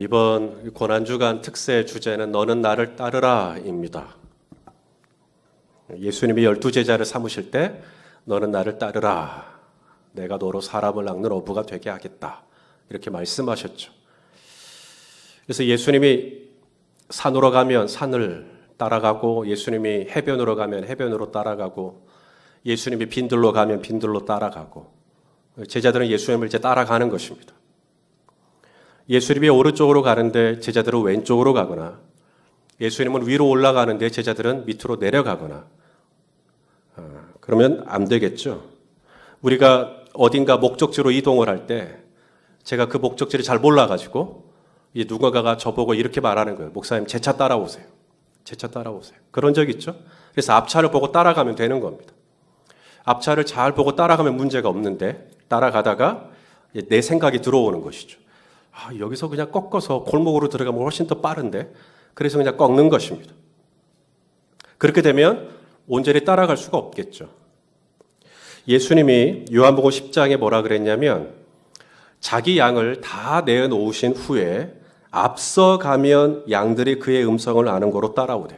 이번 고난주간 특세 주제는 너는 나를 따르라입니다. 예수님이 12제자를 삼으실 때 너는 나를 따르라. 내가 너로 사람을 낚는 어부가 되게 하겠다. 이렇게 말씀하셨죠. 그래서 예수님이 산으로 가면 산을 따라가고 예수님이 해변으로 가면 해변으로 따라가고 예수님이 빈들로 가면 빈들로 따라가고 제자들은 예수님을 이제 따라가는 것입니다. 예수님이 오른쪽으로 가는데 제자들은 왼쪽으로 가거나 예수님은 위로 올라가는데 제자들은 밑으로 내려가거나 그러면 안 되겠죠. 우리가 어딘가 목적지로 이동을 할 때 제가 그 목적지를 잘 몰라가지고 누군가가 저보고 이렇게 말하는 거예요. 목사님 제 차 따라오세요. 제 차 따라오세요. 그런 적 있죠. 그래서 앞차를 보고 따라가면 되는 겁니다. 앞차를 잘 보고 따라가면 문제가 없는데 따라가다가 내 생각이 들어오는 것이죠. 여기서 그냥 꺾어서 골목으로 들어가면 훨씬 더 빠른데 그래서 그냥 꺾는 것입니다. 그렇게 되면 온전히 따라갈 수가 없겠죠. 예수님이 요한복음 10장에 뭐라 그랬냐면 자기 양을 다 내어놓으신 후에 앞서가면 양들이 그의 음성을 아는 거로 따라오대.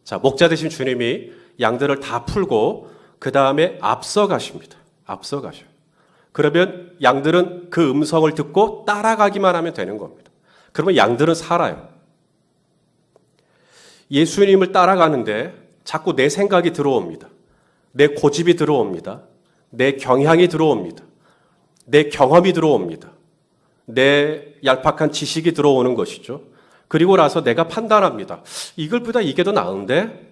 자, 목자 되신 주님이 양들을 다 풀고 그 다음에 앞서가십니다. 앞서가셔요. 그러면 양들은 그 음성을 듣고 따라가기만 하면 되는 겁니다. 그러면 양들은 살아요. 예수님을 따라가는데 자꾸 내 생각이 들어옵니다. 내 고집이 들어옵니다. 내 경향이 들어옵니다. 내 경험이 들어옵니다. 내 얄팍한 지식이 들어오는 것이죠. 그리고 나서 내가 판단합니다. 이걸보다 이게 더 나은데?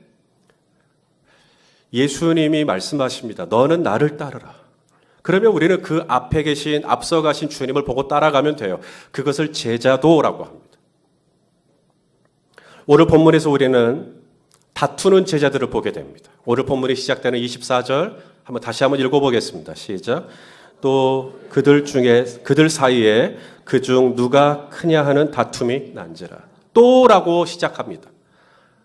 예수님이 말씀하십니다. 너는 나를 따르라. 그러면 우리는 그 앞에 계신 앞서가신 주님을 보고 따라가면 돼요. 그것을 제자도라고 합니다. 오늘 본문에서 우리는 다투는 제자들을 보게 됩니다. 오늘 본문이 시작되는 24절 다시 한번 읽어보겠습니다. 시작. 또 그들 사이에 그중 누가 크냐 하는 다툼이 난지라. 또라고 시작합니다.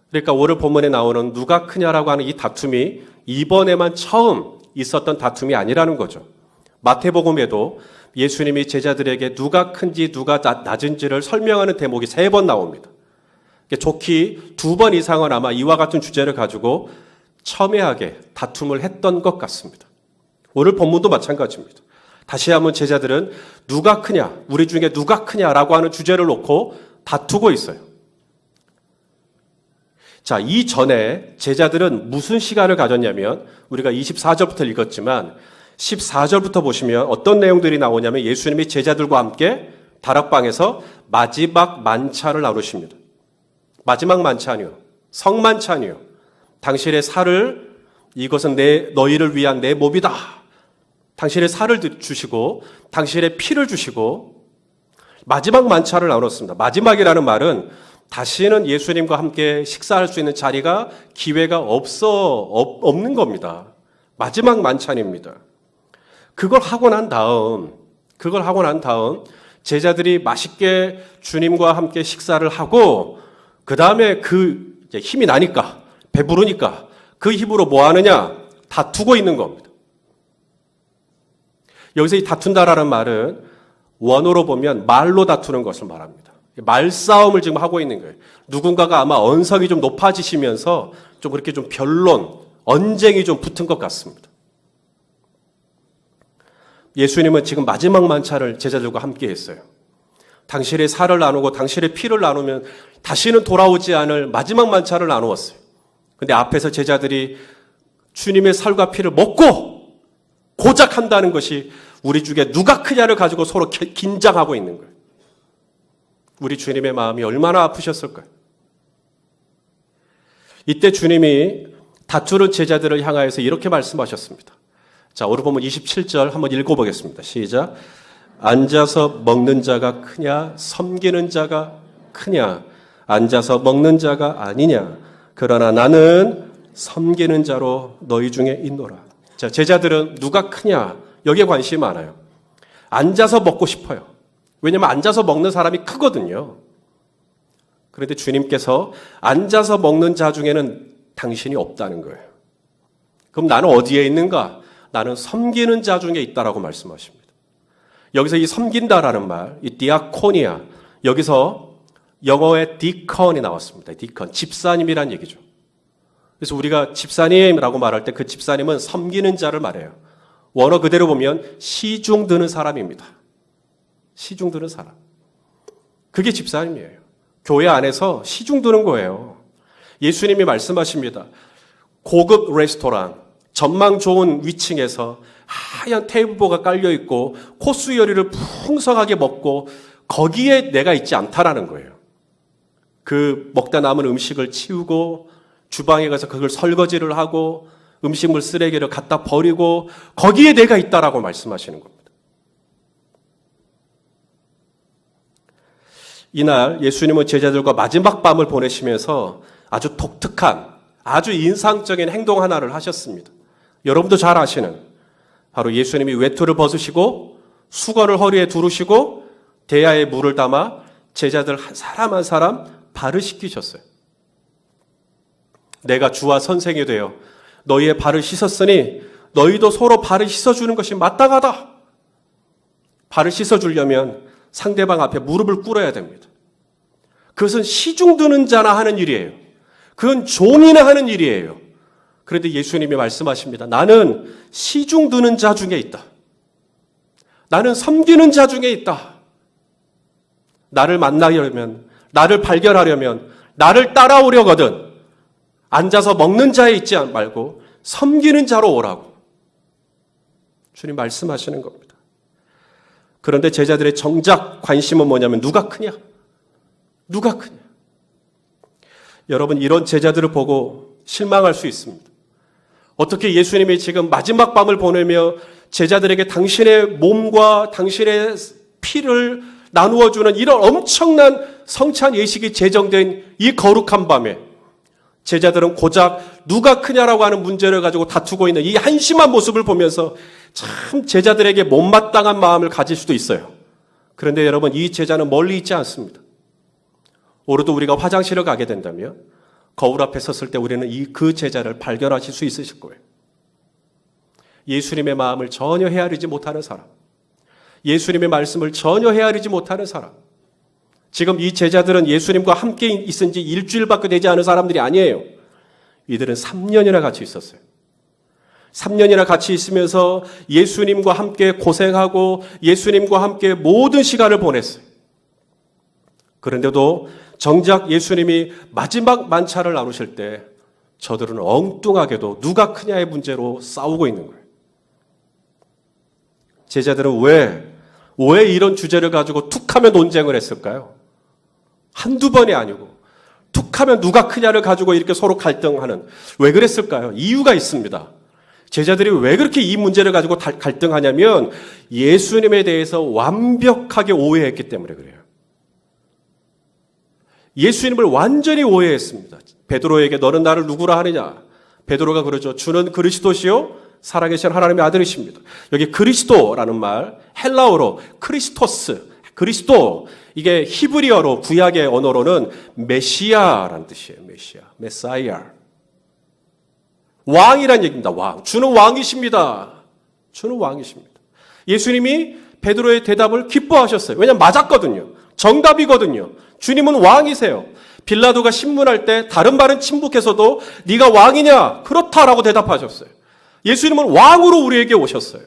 그러니까 오늘 본문에 나오는 누가 크냐라고 하는 이 다툼이 이번에만 처음 있었던 다툼이 아니라는 거죠. 마태복음에도 예수님이 제자들에게 누가 큰지 누가 낮은지를 설명하는 대목이 3번 나옵니다. 좋게 2번 이상은 아마 이와 같은 주제를 가지고 첨예하게 다툼을 했던 것 같습니다. 오늘 본문도 마찬가지입니다. 다시 한번 제자들은 누가 크냐, 우리 중에 누가 크냐라고 하는 주제를 놓고 다투고 있어요. 자, 이전에 제자들은 무슨 시간을 가졌냐면 우리가 24절부터 읽었지만 14절부터 보시면 어떤 내용들이 나오냐면 예수님이 제자들과 함께 다락방에서 마지막 만찬을 나누십니다. 마지막 만찬이요. 성만찬이요. 당신의 살을 이것은 너희를 위한 내 몸이다. 당신의 살을 주시고 당신의 피를 주시고 마지막 만찬을 나눴습니다. 마지막이라는 말은 다시는 예수님과 함께 식사할 수 있는 자리가 기회가 없는 겁니다. 마지막 만찬입니다. 그걸 하고 난 다음 제자들이 맛있게 주님과 함께 식사를 하고 그 다음에 힘이 나니까 배부르니까 그 힘으로 뭐 하느냐? 다투고 있는 겁니다. 여기서 이 다툰다라는 말은 원어로 보면 말로 다투는 것을 말합니다. 말싸움을 지금 하고 있는 거예요. 누군가가 아마 언성이 좀 높아지시면서 좀 그렇게 좀 변론, 언쟁이 좀 붙은 것 같습니다. 예수님은 지금 마지막 만찬을 제자들과 함께 했어요. 당신의 살을 나누고 당신의 피를 나누면 다시는 돌아오지 않을 마지막 만찬을 나누었어요. 근데 앞에서 제자들이 주님의 살과 피를 먹고 고작 한다는 것이 우리 중에 누가 크냐를 가지고 서로 긴장하고 있는 거예요. 우리 주님의 마음이 얼마나 아프셨을까요? 이때 주님이 다투는 제자들을 향하여서 이렇게 말씀하셨습니다. 자, 오늘 보면 27절 한번 읽어보겠습니다. 시작. 앉아서 먹는 자가 크냐 섬기는 자가 크냐 앉아서 먹는 자가 아니냐 그러나 나는 섬기는 자로 너희 중에 있노라. 자, 제자들은 누가 크냐 여기에 관심이 많아요. 앉아서 먹고 싶어요. 왜냐하면 앉아서 먹는 사람이 크거든요. 그런데 주님께서 앉아서 먹는 자 중에는 당신이 없다는 거예요. 그럼 나는 어디에 있는가? 나는 섬기는 자 중에 있다라고 말씀하십니다. 여기서 이 섬긴다라는 말, 이 디아코니아, 여기서 영어의 디컨이 나왔습니다. 디컨, 집사님이란 얘기죠. 그래서 우리가 집사님이라고 말할 때 그 집사님은 섬기는 자를 말해요. 원어 그대로 보면 시중 드는 사람입니다. 시중 드는 사람. 그게 집사님이에요. 교회 안에서 시중 드는 거예요. 예수님이 말씀하십니다. 고급 레스토랑, 전망 좋은 위층에서 하얀 테이블보가 깔려있고 코스 요리를 풍성하게 먹고 거기에 내가 있지 않다라는 거예요. 그 먹다 남은 음식을 치우고 주방에 가서 그걸 설거지를 하고 음식물 쓰레기를 갖다 버리고 거기에 내가 있다라고 말씀하시는 겁니다. 이날 예수님은 제자들과 마지막 밤을 보내시면서 아주 독특한, 아주 인상적인 행동 하나를 하셨습니다. 여러분도 잘 아시는, 바로 예수님이 외투를 벗으시고 수건을 허리에 두르시고 대야에 물을 담아 제자들 한 사람 한 사람 발을 씻기셨어요. 내가 주와 선생이 되어 너희의 발을 씻었으니 너희도 서로 발을 씻어주는 것이 마땅하다. 발을 씻어주려면 상대방 앞에 무릎을 꿇어야 됩니다. 그것은 시중 드는 자나 하는 일이에요. 그건 종이나 하는 일이에요. 그런데 예수님이 말씀하십니다. 나는 시중 드는 자 중에 있다. 나는 섬기는 자 중에 있다. 나를 만나려면, 나를 발견하려면, 나를 따라오려거든 앉아서 먹는 자에 있지 말고 섬기는 자로 오라고 주님 말씀하시는 겁니다. 그런데 제자들의 정작 관심은 뭐냐면 누가 크냐? 누가 크냐? 여러분, 이런 제자들을 보고 실망할 수 있습니다. 어떻게 예수님이 지금 마지막 밤을 보내며 제자들에게 당신의 몸과 당신의 피를 나누어주는 이런 엄청난 성찬 예식이 제정된 이 거룩한 밤에 제자들은 고작 누가 크냐라고 하는 문제를 가지고 다투고 있는 이 한심한 모습을 보면서 참 제자들에게 못마땅한 마음을 가질 수도 있어요. 그런데 여러분, 이 제자는 멀리 있지 않습니다. 오늘도 우리가 화장실을 가게 된다면 거울 앞에 섰을 때 우리는 그 제자를 발견하실 수 있으실 거예요. 예수님의 마음을 전혀 헤아리지 못하는 사람, 예수님의 말씀을 전혀 헤아리지 못하는 사람. 지금 이 제자들은 예수님과 함께 있은 지 일주일밖에 되지 않은 사람들이 아니에요. 이들은 3년이나 같이 있었어요. 3년이나 같이 있으면서 예수님과 함께 고생하고 예수님과 함께 모든 시간을 보냈어요. 그런데도 정작 예수님이 마지막 만찬을 나누실 때 저들은 엉뚱하게도 누가 크냐의 문제로 싸우고 있는 거예요. 제자들은 왜 이런 주제를 가지고 툭하면 논쟁을 했을까요? 한두 번이 아니고 툭하면 누가 크냐를 가지고 이렇게 서로 갈등하는, 왜 그랬을까요? 이유가 있습니다. 제자들이 왜 그렇게 이 문제를 가지고 갈등하냐면 예수님에 대해서 완벽하게 오해했기 때문에 그래요. 예수님을 완전히 오해했습니다. 베드로에게 너는 나를 누구라 하느냐? 베드로가 그러죠. 주는 그리스도시요 살아계신 하나님의 아들이십니다. 여기 그리스도라는 말, 헬라어로 크리스토스, 그리스도, 이게 히브리어로 구약의 언어로는 메시아라는 뜻이에요. 메사이아. 왕이란 얘기입니다. 왕. 주는 왕이십니다. 주는 왕이십니다. 예수님이 베드로의 대답을 기뻐하셨어요. 왜냐하면 맞았거든요. 정답이거든요. 주님은 왕이세요. 빌라도가 신문할 때 다른 말은 침묵해서도 네가 왕이냐? 그렇다라고 대답하셨어요. 예수님은 왕으로 우리에게 오셨어요.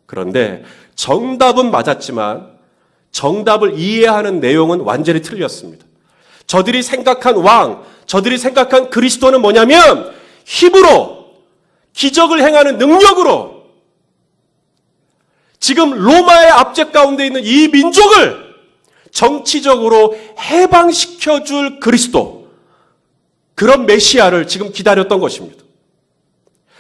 그런데 정답은 맞았지만 정답을 이해하는 내용은 완전히 틀렸습니다. 저들이 생각한 왕, 저들이 생각한 그리스도는 뭐냐면 힘으로, 기적을 행하는 능력으로 지금 로마의 압제 가운데 있는 이 민족을 정치적으로 해방시켜줄 그리스도, 그런 메시아를 지금 기다렸던 것입니다.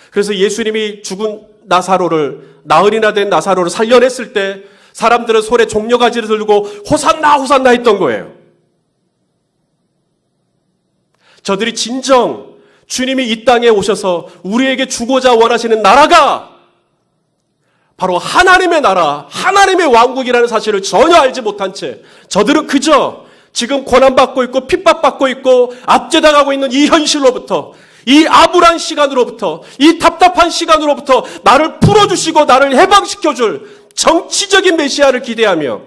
그래서 예수님이 죽은 나사로를, 나흘이나 된 나사로를 살려냈을 때 사람들은 손에 종려가지를 들고 호산나 호산나 했던 거예요. 저들이 진정 주님이 이 땅에 오셔서 우리에게 주고자 원하시는 나라가 바로 하나님의 나라, 하나님의 왕국이라는 사실을 전혀 알지 못한 채 저들은 그저 지금 고난받고 있고 핍박받고 있고 압제당하고 있는 이 현실로부터, 이 암울한 시간으로부터, 이 답답한 시간으로부터 나를 풀어주시고 나를 해방시켜줄 정치적인 메시아를 기대하며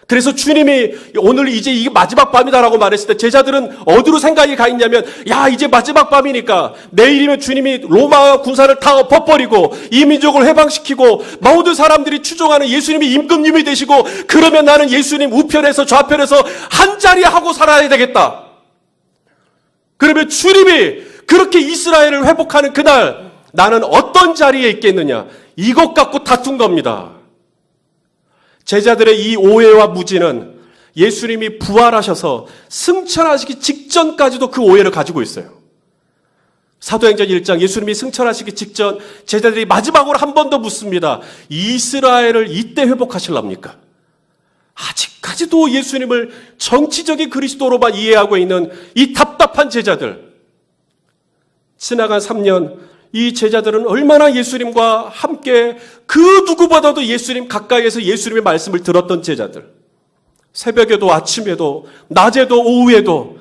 그래서 주님이 오늘 이제 이게 마지막 밤이다라고 말했을 때 제자들은 어디로 생각이 가 있냐면, 야, 이제 마지막 밤이니까 내일이면 주님이 로마 군사를 다 엎어버리고 이 민족을 해방시키고 모든 사람들이 추종하는 예수님이 임금님이 되시고, 그러면 나는 예수님 우편에서 좌편에서 한 자리 하고 살아야 되겠다. 그러면 주님이 그렇게 이스라엘을 회복하는 그날 나는 어떤 자리에 있겠느냐, 이것 갖고 다툰 겁니다. 제자들의 이 오해와 무지는 예수님이 부활하셔서 승천하시기 직전까지도 그 오해를 가지고 있어요. 사도행전 1장 예수님이 승천하시기 직전 제자들이 마지막으로 한 번 더 묻습니다. 이스라엘을 이때 회복하실랍니까? 아직까지도 예수님을 정치적인 그리스도로만 이해하고 있는 이 답답한 제자들. 지나간 3년 이 제자들은 얼마나 예수님과 함께 그 누구보다도 예수님 가까이에서 예수님의 말씀을 들었던 제자들. 새벽에도 아침에도 낮에도 오후에도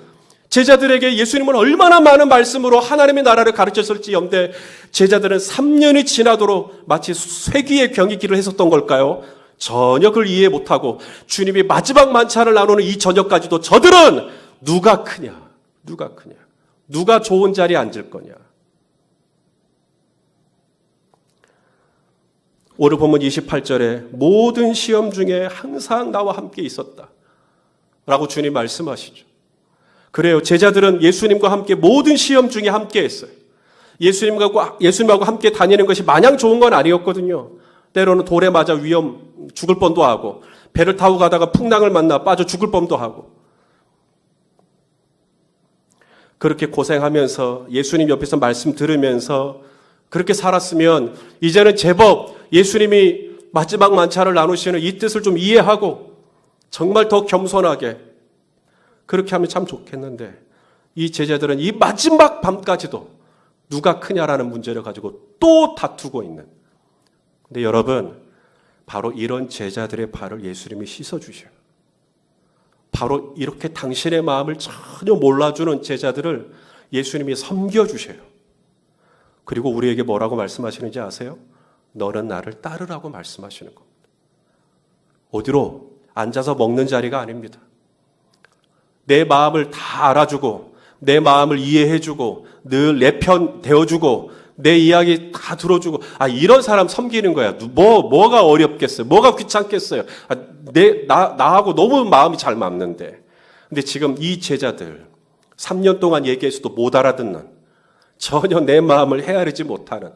제자들에게 예수님은 얼마나 많은 말씀으로 하나님의 나라를 가르쳤을지언데 제자들은 3년이 지나도록 마치 쇠기의 경이기를 했었던 걸까요? 전혀 그걸 이해 못하고 주님이 마지막 만찬을 나누는 이 저녁까지도 저들은 누가 크냐? 누가 좋은 자리에 앉을 거냐? 오늘 본문 28절에 모든 시험 중에 항상 나와 함께 있었다 라고 주님 말씀하시죠. 그래요. 제자들은 예수님과 함께 모든 시험 중에 함께 했어요. 예수님하고 함께 다니는 것이 마냥 좋은 건 아니었거든요. 때로는 돌에 맞아 죽을 뻔도 하고, 배를 타고 가다가 풍랑을 만나 빠져 죽을 뻔도 하고, 그렇게 고생하면서 예수님 옆에서 말씀 들으면서 그렇게 살았으면 이제는 제법 예수님이 마지막 만찬을 나누시는 이 뜻을 좀 이해하고 정말 더 겸손하게 그렇게 하면 참 좋겠는데, 이 제자들은 이 마지막 밤까지도 누가 크냐라는 문제를 가지고 또 다투고 있는. 근데 여러분, 바로 이런 제자들의 발을 예수님이 씻어주셔요. 바로 이렇게 당신의 마음을 전혀 몰라주는 제자들을 예수님이 섬겨주셔요. 그리고 우리에게 뭐라고 말씀하시는지 아세요? 너는 나를 따르라고 말씀하시는 겁니다. 어디로? 앉아서 먹는 자리가 아닙니다. 내 마음을 다 알아주고 내 마음을 이해해주고 늘 내 편 대어주고 내 이야기 다 들어주고, 이런 사람 섬기는 거야. 뭐가 어렵겠어요? 뭐가 귀찮겠어요? 나하고 너무 마음이 잘 맞는데. 근데 지금 이 제자들 3년 동안 얘기해서도 못 알아듣는, 전혀 내 마음을 헤아리지 못하는,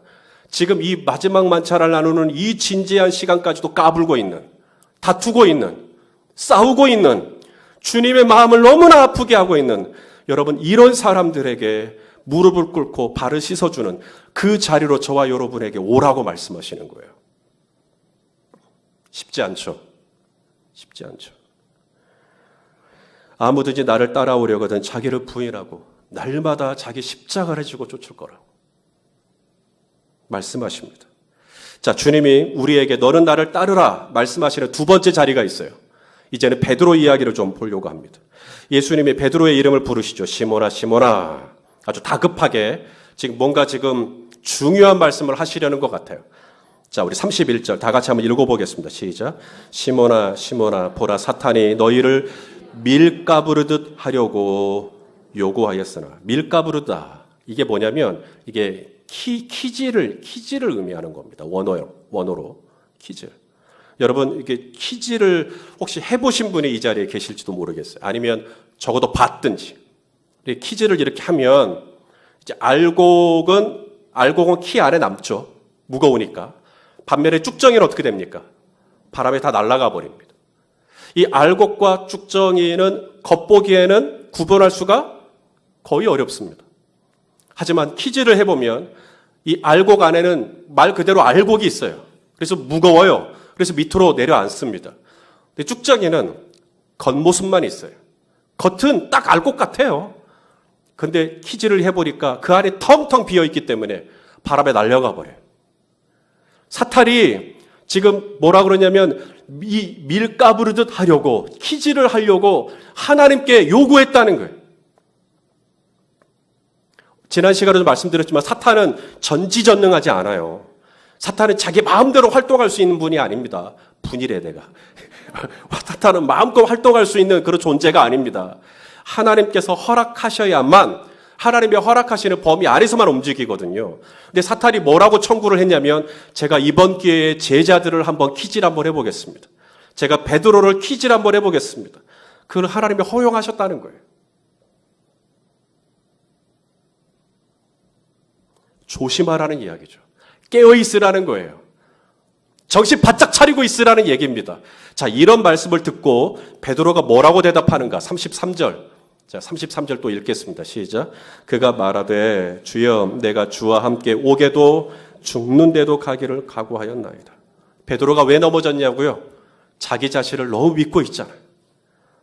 지금 이 마지막 만찬을 나누는 이 진지한 시간까지도 까불고 있는, 다투고 있는, 싸우고 있는, 주님의 마음을 너무나 아프게 하고 있는 여러분, 이런 사람들에게 무릎을 꿇고 발을 씻어주는 그 자리로 저와 여러분에게 오라고 말씀하시는 거예요. 쉽지 않죠. 쉽지 않죠. 아무든지 나를 따라오려거든 자기를 부인하고 날마다 자기 십자가를 지고 쫓을 거라고 말씀하십니다. 자, 주님이 우리에게 너는 나를 따르라 말씀하시는 두 번째 자리가 있어요. 이제는 베드로 이야기를 좀 보려고 합니다. 예수님이 베드로의 이름을 부르시죠. 시몬아, 시몬아. 아주 다급하게 뭔가 중요한 말씀을 하시려는 것 같아요. 자, 우리 31절 다 같이 한번 읽어보겠습니다. 시작. 시몬아, 시몬아, 보라 사탄이 너희를 밀가부르듯 하려고 요구하였으나. 밀가부르다. 이게 뭐냐면 이게 키지를 의미하는 겁니다. 원어로 키즈. 여러분, 이게 키즈를 혹시 해보신 분이 이 자리에 계실지도 모르겠어요. 아니면 적어도 봤든지. 키즈를 이렇게 하면 이제 알곡은 키 안에 남죠. 무거우니까. 반면에 쭉정이는 어떻게 됩니까? 바람에 다 날아가 버립니다. 이 알곡과 쭉정이는 겉보기에는 구분할 수가 거의 어렵습니다. 하지만 키즈를 해보면 이 알곡 안에는 말 그대로 알곡이 있어요. 그래서 무거워요. 그래서 밑으로 내려앉습니다. 근데 쭉정이는 겉모습만 있어요. 겉은 딱 알곡 같아요. 근데 키즈를 해보니까 그 안에 텅텅 비어있기 때문에 바람에 날려가 버려요. 사탄이 지금 뭐라 그러냐면 이 밀가부르듯 하려고, 키즈를 하려고 하나님께 요구했다는 거예요. 지난 시간에도 말씀드렸지만 사탄은 전지전능하지 않아요. 사탄은 자기 마음대로 활동할 수 있는 분이 아닙니다. 분이래 내가. 타타는 마음껏 활동할 수 있는 그런 존재가 아닙니다. 하나님께서 허락하셔야만 하나님의 허락하시는 범위 안에서만 움직이거든요. 근데 사탄이 뭐라고 청구를 했냐면 제가 이번 기회에 제자들을 한번 퀴즈를 한번 해보겠습니다. 제가 베드로를 퀴즈를 한번 해보겠습니다. 그걸 하나님이 허용하셨다는 거예요. 조심하라는 이야기죠. 깨어있으라는 거예요. 정신 바짝 차리고 있으라는 얘기입니다. 자, 이런 말씀을 듣고 베드로가 뭐라고 대답하는가? 33절. 자, 33절 또 읽겠습니다. 시작. 그가 말하되 주여 내가 주와 함께 오게도 죽는데도 가기를 각오하였나이다. 베드로가 왜 넘어졌냐고요? 자기 자신을 너무 믿고 있잖아요.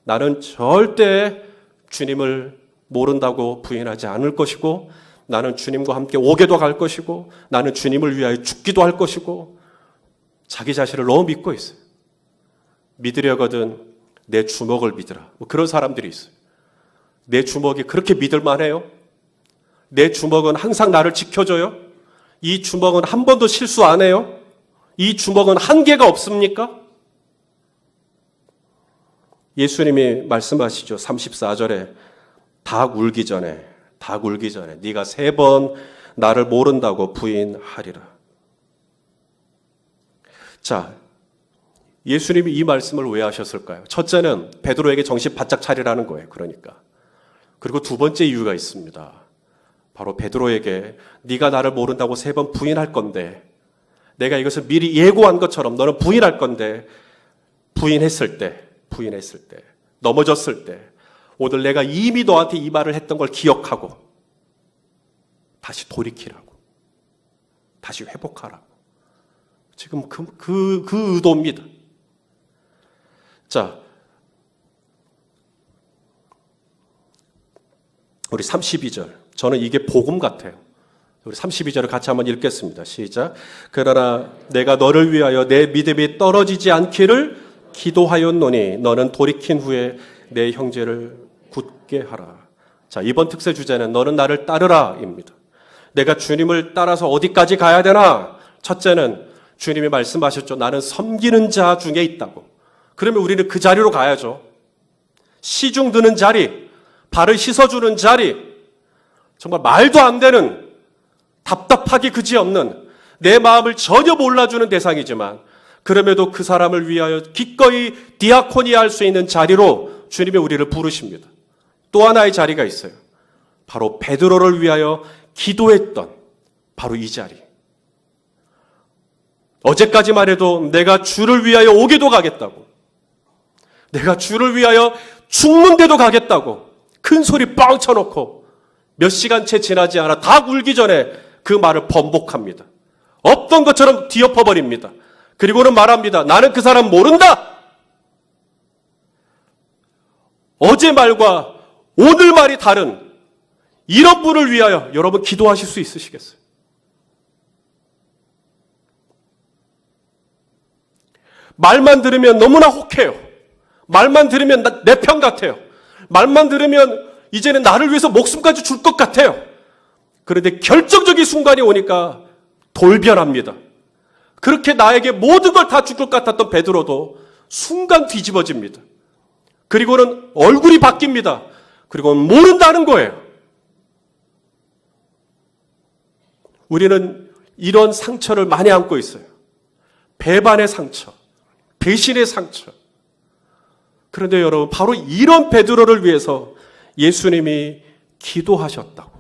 나는 절대 주님을 모른다고 부인하지 않을 것이고 나는 주님과 함께 오게도 갈 것이고 나는 주님을 위하여 죽기도 할 것이고 자기 자신을 너무 믿고 있어요. 믿으려거든 내 주먹을 믿으라. 뭐 그런 사람들이 있어요. 내 주먹이 그렇게 믿을 만해요? 내 주먹은 항상 나를 지켜줘요? 이 주먹은 한 번도 실수 안 해요? 이 주먹은 한계가 없습니까? 예수님이 말씀하시죠. 34절에 닭 울기 전에 네가 3번 나를 모른다고 부인하리라. 자, 예수님이 이 말씀을 왜 하셨을까요? 첫째는 베드로에게 정신 바짝 차리라는 거예요. 그러니까. 그리고 두 번째 이유가 있습니다. 바로 베드로에게 네가 나를 모른다고 3번 부인할 건데 내가 이것을 미리 예고한 것처럼 너는 부인할 건데 부인했을 때 넘어졌을 때 오늘 내가 이미 너한테 이 말을 했던 걸 기억하고 다시 돌이키라고 다시 회복하라고 지금 그 의도입니다. 자, 우리 32절. 저는 이게 복음 같아요. 우리 32절을 같이 한번 읽겠습니다. 시작. 그러나 내가 너를 위하여 내 믿음이 떨어지지 않기를 기도하였노니 너는 돌이킨 후에 내 형제를 굳게 하라. 자, 이번 특세 주제는 너는 나를 따르라입니다. 내가 주님을 따라서 어디까지 가야 되나? 첫째는 주님이 말씀하셨죠. 나는 섬기는 자 중에 있다고. 그러면 우리는 그 자리로 가야죠. 시중 드는 자리, 발을 씻어주는 자리, 정말 말도 안 되는 답답하기 그지없는 내 마음을 전혀 몰라주는 대상이지만 그럼에도 그 사람을 위하여 기꺼이 디아코니아 할 수 있는 자리로 주님이 우리를 부르십니다. 또 하나의 자리가 있어요. 바로 베드로를 위하여 기도했던 바로 이 자리. 어제까지만 해도 내가 주를 위하여 오게도 가겠다고, 내가 주를 위하여 죽는데도 가겠다고 큰 소리 뻥 쳐놓고 몇 시간째 지나지 않아 닭 울기 전에 그 말을 번복합니다. 없던 것처럼 뒤엎어버립니다. 그리고는 말합니다. 나는 그 사람 모른다. 어제 말과 오늘 말이 다른 이런 분을 위하여 여러분 기도하실 수 있으시겠어요? 말만 들으면 너무나 혹해요. 말만 들으면 내 편 같아요. 말만 들으면 이제는 나를 위해서 목숨까지 줄 것 같아요. 그런데 결정적인 순간이 오니까 돌변합니다. 그렇게 나에게 모든 걸 다 줄 것 같았던 베드로도 순간 뒤집어집니다. 그리고는 얼굴이 바뀝니다. 그리고는 모른다는 거예요. 우리는 이런 상처를 많이 안고 있어요. 배반의 상처, 배신의 상처. 그런데 여러분, 바로 이런 베드로를 위해서 예수님이 기도하셨다고.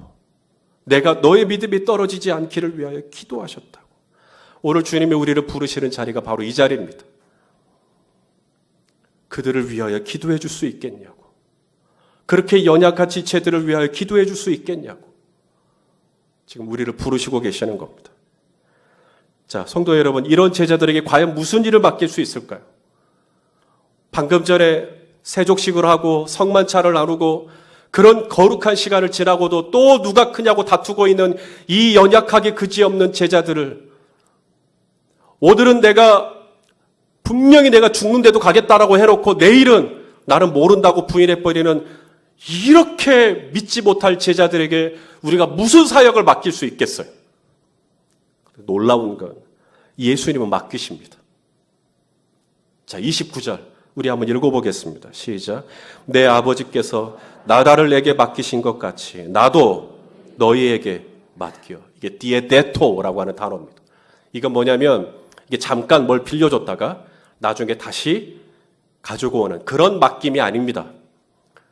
내가 너의 믿음이 떨어지지 않기를 위하여 기도하셨다고. 오늘 주님이 우리를 부르시는 자리가 바로 이 자리입니다. 그들을 위하여 기도해 줄 수 있겠냐고. 그렇게 연약한 지체들을 위하여 기도해 줄 수 있겠냐고. 지금 우리를 부르시고 계시는 겁니다. 자, 성도 여러분, 이런 제자들에게 과연 무슨 일을 맡길 수 있을까요? 방금 전에 세족식을 하고 성만찬을 나누고 그런 거룩한 시간을 지나고도 또 누가 크냐고 다투고 있는 이 연약하게 그지없는 제자들을 오늘은 분명히 내가 죽는데도 가겠다라고 해놓고 내일은 나는 모른다고 부인해버리는 이렇게 믿지 못할 제자들에게 우리가 무슨 사역을 맡길 수 있겠어요? 놀라운 건 예수님은 맡기십니다. 자, 29절 우리 한번 읽어보겠습니다. 시작. 내 아버지께서 나라를 내게 맡기신 것 같이 나도 너희에게 맡겨. 이게 디에데토라고 하는 단어입니다. 이건 뭐냐면 이게 잠깐 뭘 빌려줬다가 나중에 다시 가지고 오는 그런 맡김이 아닙니다.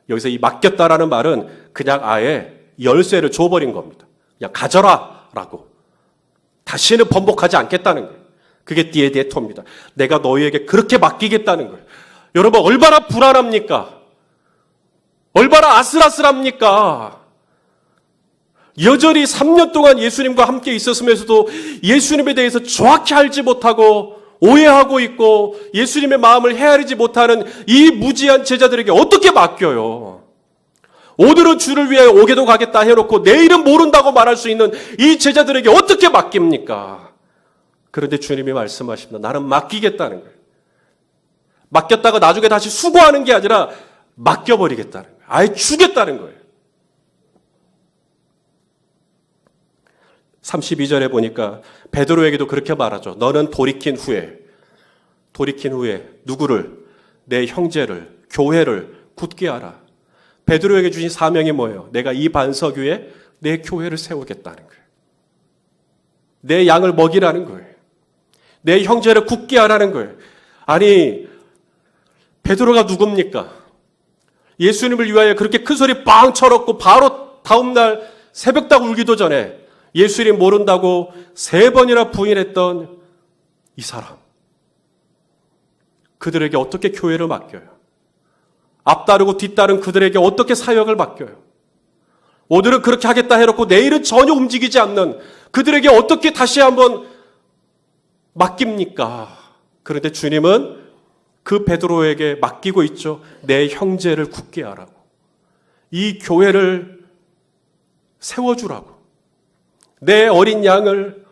여기서 이 맡겼다라는 말은 그냥 아예 열쇠를 줘버린 겁니다. 그냥 가져라 라고. 다시는 번복하지 않겠다는 거예요. 그게 디에데토입니다. 내가 너희에게 그렇게 맡기겠다는 거예요. 여러분 얼마나 불안합니까? 얼마나 아슬아슬합니까? 여전히 3년 동안 예수님과 함께 있었으면서도 예수님에 대해서 정확히 알지 못하고 오해하고 있고 예수님의 마음을 헤아리지 못하는 이 무지한 제자들에게 어떻게 맡겨요? 오늘은 주를 위하여 오게도 가겠다 해놓고 내일은 모른다고 말할 수 있는 이 제자들에게 어떻게 맡깁니까? 그런데 주님이 말씀하십니다. 나는 맡기겠다는 거예요. 맡겼다가 나중에 다시 수고하는 게 아니라 맡겨버리겠다는 거예요. 아예 주겠다는 거예요. 32절에 보니까 베드로에게도 그렇게 말하죠. 너는 돌이킨 후에 누구를? 내 형제를, 교회를 굳게 하라. 베드로에게 주신 사명이 뭐예요? 내가 이 반석 위에 내 교회를 세우겠다는 거예요. 내 양을 먹이라는 거예요. 내 형제를 굳게 하라는 거예요. 아니, 베드로가 누굽니까? 예수님을 위하여 그렇게 큰 소리 빵 쳐놓고 바로 다음날 새벽딱 울기도 전에 예수님 모른다고 3번이나 부인했던 이 사람. 그들에게 어떻게 교회를 맡겨요? 앞다르고 뒤따른 그들에게 어떻게 사역을 맡겨요? 오늘은 그렇게 하겠다 해놓고 내일은 전혀 움직이지 않는 그들에게 어떻게 다시 한번 맡깁니까? 그런데 주님은 그 베드로에게 맡기고 있죠. 내 형제를 굳게 하라고. 이 교회를 세워주라고. 내 어린 양을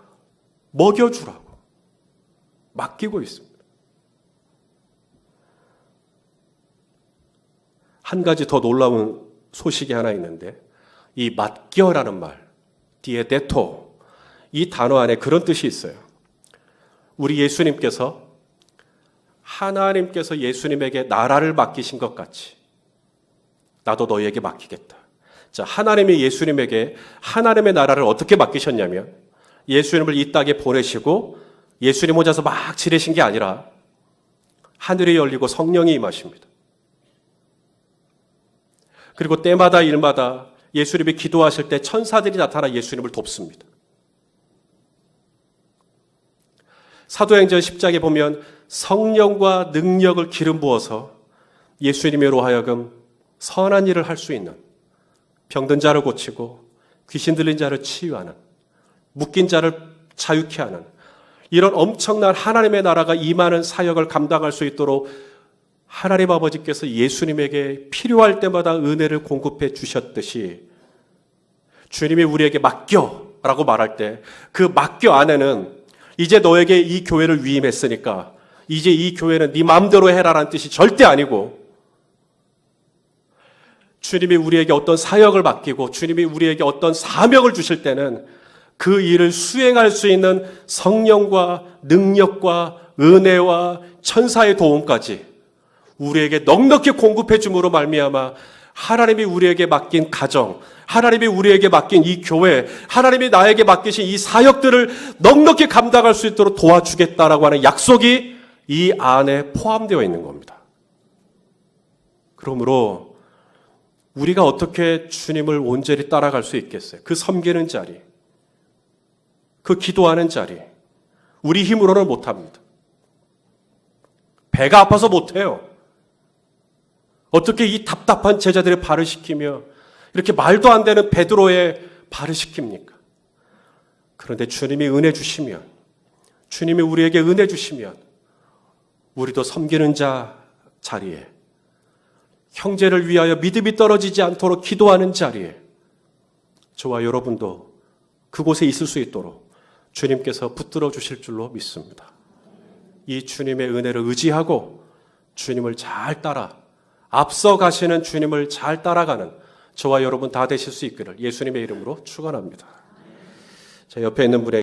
먹여주라고 맡기고 있습니다. 한 가지 더 놀라운 소식이 하나 있는데 이 맡겨라는 말, 디에데토, 이 단어 안에 그런 뜻이 있어요. 우리 하나님께서 예수님에게 나라를 맡기신 것 같이 나도 너희에게 맡기겠다. 자, 하나님이 예수님에게 하나님의 나라를 어떻게 맡기셨냐면 예수님을 이 땅에 보내시고 예수님 혼자서 막 지내신 게 아니라 하늘이 열리고 성령이 임하십니다. 그리고 때마다 일마다 예수님이 기도하실 때 천사들이 나타나 예수님을 돕습니다. 사도행전 10장에 보면 성령과 능력을 기름 부어서 예수님으로 하여금 선한 일을 할 수 있는 병든 자를 고치고 귀신 들린 자를 치유하는 묶인 자를 자유케 하는 이런 엄청난 하나님의 나라가 임하는 사역을 감당할 수 있도록 하나님 아버지께서 예수님에게 필요할 때마다 은혜를 공급해 주셨듯이 주님이 우리에게 맡겨라고 말할 때 그 맡겨 안에는 이제 너에게 이 교회를 위임했으니까 이제 이 교회는 네 마음대로 해라라는 뜻이 절대 아니고 주님이 우리에게 어떤 사역을 맡기고 주님이 우리에게 어떤 사명을 주실 때는 그 일을 수행할 수 있는 성령과 능력과 은혜와 천사의 도움까지 우리에게 넉넉히 공급해 줌으로 말미암아 하나님이 우리에게 맡긴 가정, 하나님이 우리에게 맡긴 이 교회, 하나님이 나에게 맡기신 이 사역들을 넉넉히 감당할 수 있도록 도와주겠다라고 하는 약속이 이 안에 포함되어 있는 겁니다. 그러므로 우리가 어떻게 주님을 온전히 따라갈 수 있겠어요? 그 섬기는 자리, 그 기도하는 자리, 우리 힘으로는 못합니다. 배가 아파서 못해요. 어떻게 이 답답한 제자들의 발을 시키며 이렇게 말도 안 되는 베드로의 발을 시킵니까? 그런데 주님이 은혜 주시면, 주님이 우리에게 은혜 주시면 우리도 섬기는 자 자리에, 형제를 위하여 믿음이 떨어지지 않도록 기도하는 자리에 저와 여러분도 그곳에 있을 수 있도록 주님께서 붙들어 주실 줄로 믿습니다. 이 주님의 은혜를 의지하고 주님을 잘 따라 앞서 가시는 주님을 잘 따라가는 저와 여러분 다 되실 수 있기를 예수님의 이름으로 축원합니다. 자, 옆에 있는 분에게